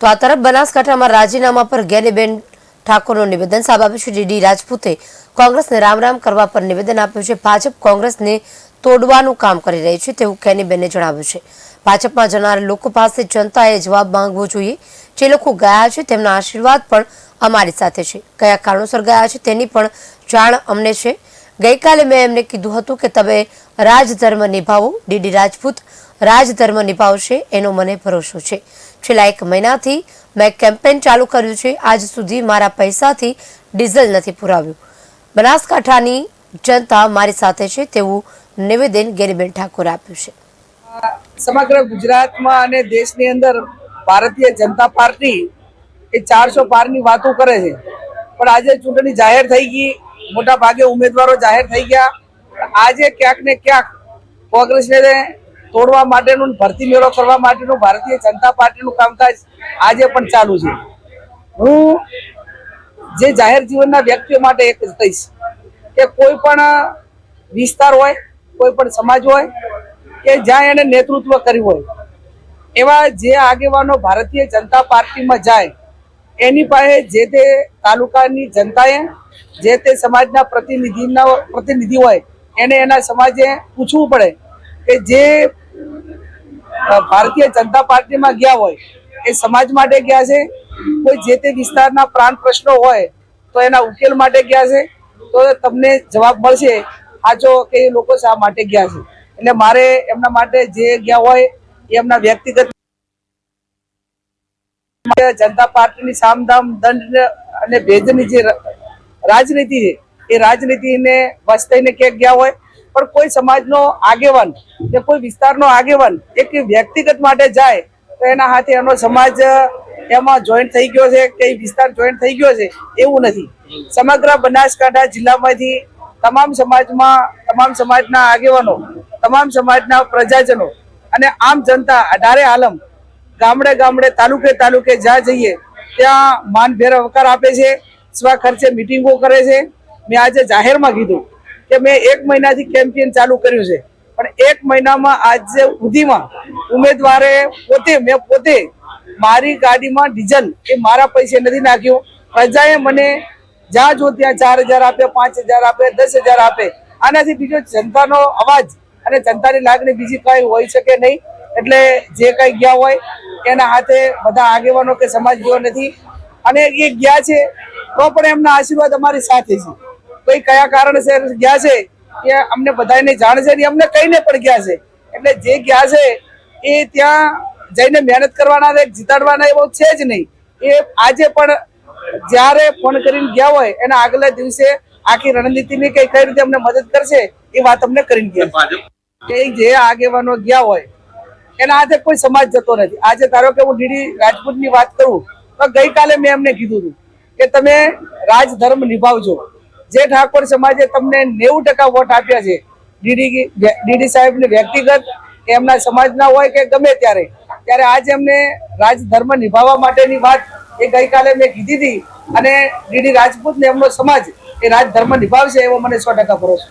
તો આ તરફ બનાસકાંઠામાં રાજીનામા પર ગેનીબેન ઠાકોરનું નિવેદન સામે આવ્યું છે। ડીડી રાજપૂતે કોંગ્રેસને રામ રામ કરવા પર નિવેદન આપ્યું છે। ભાજપ કોંગ્રેસને તોડવાનું કામ કરી રહી છે તેવું ગેનીબેને જણાવ્યું છે। ભાજપમાં જનારા લોકો પાસે જનતાએ જવાબ માંગવો જોઈએ। જે લોકો ગયા છે તેમના આશીર્વાદ પણ અમારી સાથે છે। કયા કારણોસર ગયા છે તેની પણ જાણ અમને છે। ગઈકાલે મેં એમને કીધું હતું કે તમે રાજધર્મ નિભાવો। ડીડી રાજપૂત રાજધર્મ નિભાવશે એનો મને ભરોસો છે। છેલ્લા 1 મહિનાથી મેં કેમ્પેન ચાલુ કર્યું છે। આજ સુધી મારા પૈસાથી ડીઝલ નથી પુરાવ્યું। બનાસકાંઠાની જનતા મારી સાથે છે તેવું નિવેદન ગેનીબેન ઠાકોરે આપ્યું છે। સમગ્ર ગુજરાતમાં અને દેશની અંદર ભારતીય જનતા પાર્ટી એ 400 પારની વાતો કરે છે, પણ આજે ચૂંટણી જાહેર થઈ ગઈ, મોટા ભાગે ઉમેદવારો જાહેર થઈ ગયા। આજે ક્યાંક ને ક્યાંક કોંગ્રેસને તોડવા માટેનું, ભરતી મેળો કરવા માટેનું ભારતીય જનતા પાર્ટીનું કામકાજ આજે પણ ચાલુ છે। હું જે જાહેર જીવનના વ્યક્તિઓ માટે એક જ કહીશ કે કોઈ પણ વિસ્તાર હોય, કોઈ પણ સમાજ હોય કે જ્યાં એને નેતૃત્વ કર્યું હોય, એવા જે આગેવાનો ભારતીય જનતા પાર્ટીમાં જાય એની પાસે જે તે તાલુકાની જનતાએ, જે તે સમાજના પ્રતિનિધિ હોય એને એના સમાજે પૂછવું પડે કે જે ભારતીય જનતા પાર્ટીમાં ગયા હોય એ સમાજ માટે ગયા છે, કોઈ જે તે વિસ્તારના પ્રાણ પ્રશ્નો હોય તો એના ઉકેલ માટે ગયા છે। તો તમને જવાબ મળશે સાચો કે એ લોકો શા માટે ગયા છે। એટલે મારે એમના માટે જે ગયા હોય એ એમના વ્યક્તિગત જનતા પાર્ટીની સામદામ દંડ અને ભેદની જે રાજનીતિ છે એ રાજનીતિને વશ થઈને ક્યાંક ગયા હોય, પણ કોઈ સમાજનો આગેવાન કે કોઈ વિસ્તારનો આગેવાન એક વ્યક્તિગત માટે જાય તો એના હાથે એનો સમાજ એમાં જોઈન્ટ થઈ ગયો છે કે વિસ્તાર જોઈન્ટ થઈ ગયો છે એવું નથી। સમગ્ર બનાસકાંઠા જિલ્લામાંથી તમામ સમાજના આગેવાનો, તમામ સમાજના પ્રજાજનો અને આમ જનતા અઢારે આલમ ગામડે ગામડે, તાલુકે તાલુકે જ્યાં જઈએ ત્યાં માનભેર આવકાર આપે છે, સ્વ ખર્ચે મિટિંગો કરે છે। મેં આજે જાહેરમાં કીધું કે મેં 1 મહિનાથી કેમ્પેન ચાલુ કર્યું છે, પણ 1 મહિનામાં આજે સુધીમાં ઉમેદવારે મેં પોતે મારી ગાડીમાં ડીઝલ એ મારા પૈસે નથી નાખ્યું। પ્રજાએ મને જ્યાં જો ત્યાં 4000 આપે, 5000 આપે, 10000 આપે। આનાથી બીજો જનતાનો અવાજ અને જનતાની લાગણી બીજી કઈ હોઈ શકે નહીં। એટલે જે કઈ ગયા હોય એના હાથે બધા આગેવાનો કે સમાજ ગયો નથી, અને એ ગયા છે તો પણ એમના આશીર્વાદ અમારી સાથે છે। કોઈ કયા કારણસર ગયા છે એ અમને બધાને જાણ છે ને અમને કહીને પણ ગયા છે। એટલે જે ગયા છે એ ત્યાં જઈને મહેનત કરવાના છે, જીતાડવાના એવો છે જ નહીં। એ આજે પણ જ્યારે ફોન કરીને ગયા હોય એના આગલા દિવસે આખી રણનીતિની કઈ રીતે અમને મદદ કરશે એ વાત અમને કરીને ગયા કે જે આગેવાનો ગયા હોય એના હાથે કોઈ સમાજ જતો નથી। આજે ધારો કે હું ડીડી રાજપૂતની વાત કરું તો ગઈકાલે મેં એમને કીધું હતું કે તમે રાજધર્મ નિભાવજો। જે ઠાકોર સમાજે તમને 90% વોટ આપ્યા છે, ડીડી સાહેબને વ્યક્તિગત એમના સમાજના હોય કે ગમે ત્યારે આજે એમને રાજધર્મ નિભાવવા માટેની વાત એ ગઈકાલે મેં કીધી હતી, અને ડીડી રાજપૂત ને એમનો સમાજ એ રાજધર્મ નિભાવશે એવો મને 100% ભરોસો।